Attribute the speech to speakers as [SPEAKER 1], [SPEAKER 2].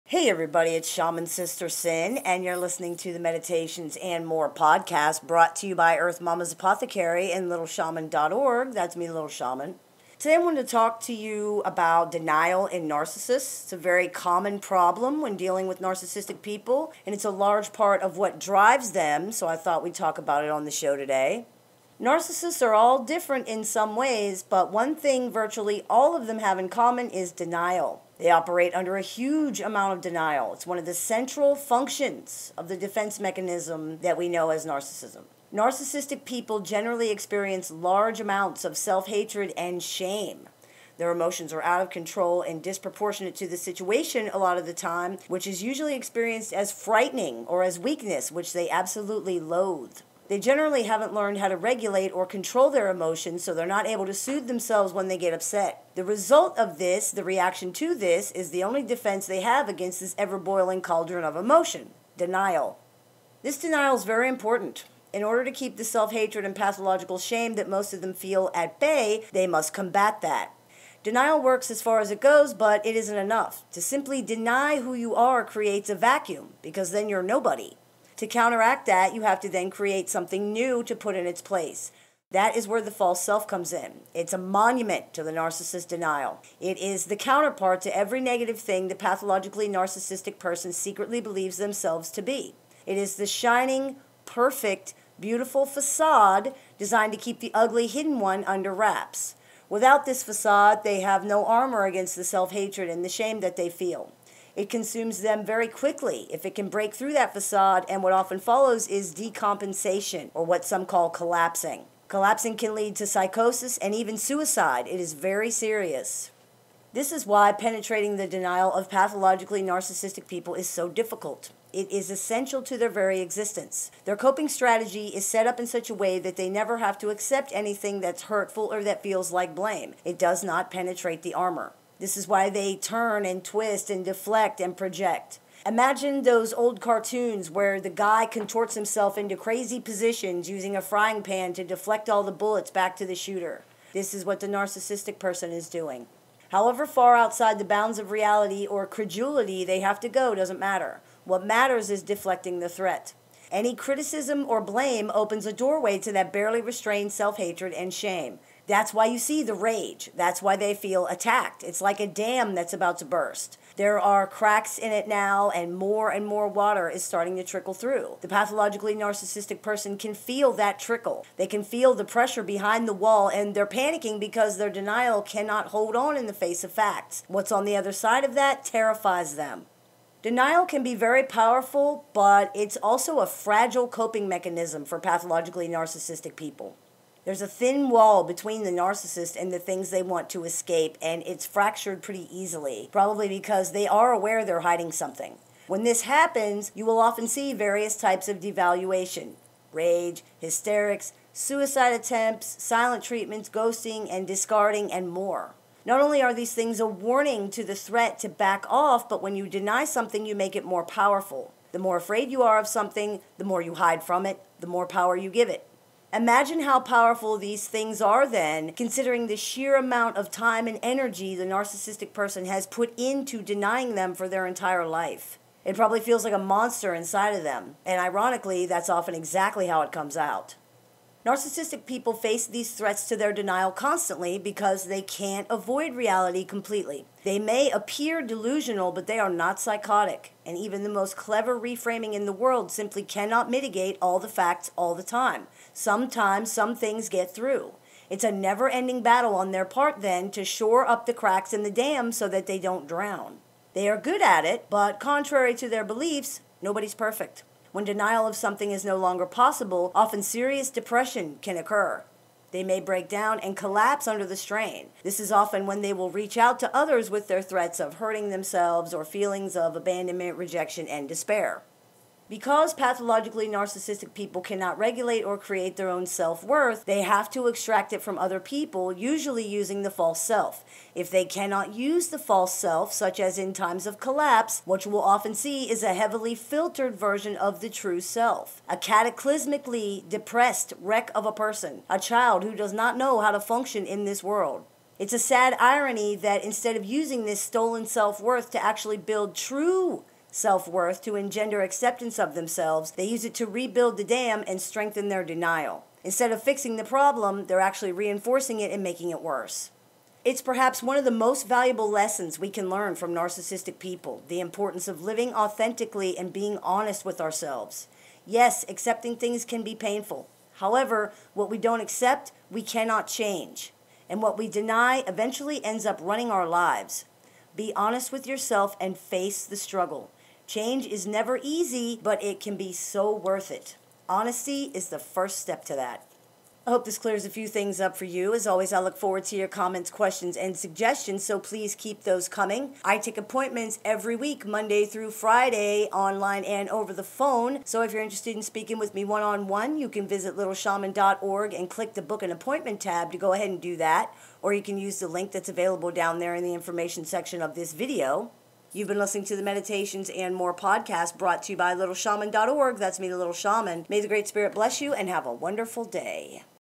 [SPEAKER 1] Hey everybody, it's Shaman Sister Sin, and you're listening to the Meditations and More podcast brought to you by Earth Mama's Apothecary and littleshaman.org. That's me, Little Shaman. Today I wanted to talk to you about denial in narcissists. It's a very common problem when dealing with narcissistic people, and it's a large part of what drives them, so I thought we'd talk about it on the show today. Narcissists are all different in some ways, but one thing virtually all of them have in common is denial. They operate under a huge amount of denial. It's one of the central functions of the defense mechanism that we know as narcissism. Narcissistic people generally experience large amounts of self-hatred and shame. Their emotions are out of control and disproportionate to the situation a lot of the time, which is usually experienced as frightening or as weakness, which they absolutely loathe. They generally haven't learned how to regulate or control their emotions, so they're not able to soothe themselves when they get upset. The result of this, the reaction to this, is the only defense they have against this ever-boiling cauldron of emotion: denial. This denial is very important. In order to keep the self-hatred and pathological shame that most of them feel at bay, they must combat that. Denial works as far as it goes, but it isn't enough. To simply deny who you are creates a vacuum, because then you're nobody. To counteract that, you have to then create something new to put in its place. That is where the false self comes in. It's a monument to the narcissist denial. It is the counterpart to every negative thing the pathologically narcissistic person secretly believes themselves to be. It is the shining, perfect, beautiful facade designed to keep the ugly hidden one under wraps. Without this facade, they have no armor against the self-hatred and the shame that they feel. It consumes them very quickly if it can break through that facade, and what often follows is decompensation, or what some call collapsing. Collapsing can lead to psychosis and even suicide. It is very serious. This is why penetrating the denial of pathologically narcissistic people is so difficult. It is essential to their very existence. Their coping strategy is set up in such a way that they never have to accept anything that's hurtful or that feels like blame. It does not penetrate the armor. This is why they turn and twist and deflect and project. Imagine those old cartoons where the guy contorts himself into crazy positions using a frying pan to deflect all the bullets back to the shooter. This is what the narcissistic person is doing. However far outside the bounds of reality or credulity they have to go doesn't matter. What matters is deflecting the threat. Any criticism or blame opens a doorway to that barely restrained self-hatred and shame. That's why you see the rage. That's why they feel attacked. It's like a dam that's about to burst. There are cracks in it now, and more water is starting to trickle through. The pathologically narcissistic person can feel that trickle. They can feel the pressure behind the wall, and they're panicking because their denial cannot hold on in the face of facts. What's on the other side of that terrifies them. Denial can be very powerful, but it's also a fragile coping mechanism for pathologically narcissistic people. There's a thin wall between the narcissist and the things they want to escape, and it's fractured pretty easily, probably because they are aware they're hiding something. When this happens, you will often see various types of devaluation: rage, hysterics, suicide attempts, silent treatments, ghosting, and discarding, and more. Not only are these things a warning to the threat to back off, but when you deny something, you make it more powerful. The more afraid you are of something, the more you hide from it, the more power you give it. Imagine how powerful these things are then, considering the sheer amount of time and energy the narcissistic person has put into denying them for their entire life. It probably feels like a monster inside of them, and ironically, that's often exactly how it comes out. Narcissistic people face these threats to their denial constantly because they can't avoid reality completely. They may appear delusional, but they are not psychotic, and even the most clever reframing in the world simply cannot mitigate all the facts all the time. Sometimes some things get through. It's a never-ending battle on their part then to shore up the cracks in the dam so that they don't drown. They are good at it, but contrary to their beliefs, nobody's perfect. When denial of something is no longer possible, often serious depression can occur. They may break down and collapse under the strain. This is often when they will reach out to others with their threats of hurting themselves or feelings of abandonment, rejection, and despair. Because pathologically narcissistic people cannot regulate or create their own self-worth, they have to extract it from other people, usually using the false self. If they cannot use the false self, such as in times of collapse, what you will often see is a heavily filtered version of the true self. A cataclysmically depressed wreck of a person, a child who does not know how to function in this world. It's a sad irony that instead of using this stolen self-worth to actually build true self-worth to engender acceptance of themselves, they use it to rebuild the dam and strengthen their denial. Instead of fixing the problem, they're actually reinforcing it and making it worse. It's perhaps one of the most valuable lessons we can learn from narcissistic people, the importance of living authentically and being honest with ourselves. Yes, accepting things can be painful. However, what we don't accept, we cannot change. And what we deny eventually ends up running our lives. Be honest with yourself and face the struggle. Change is never easy, but it can be so worth it. Honesty is the first step to that. I hope this clears a few things up for you. As always, I look forward to your comments, questions, and suggestions, so please keep those coming. I take appointments every week, Monday through Friday, online and over the phone. So if you're interested in speaking with me one-on-one, you can visit littleshaman.org and click the Book an Appointment tab to go ahead and do that. Or you can use the link that's available down there in the information section of this video. You've been listening to the Meditations and More podcast brought to you by littleshaman.org. That's me, the Little Shaman. May the Great Spirit bless you and have a wonderful day.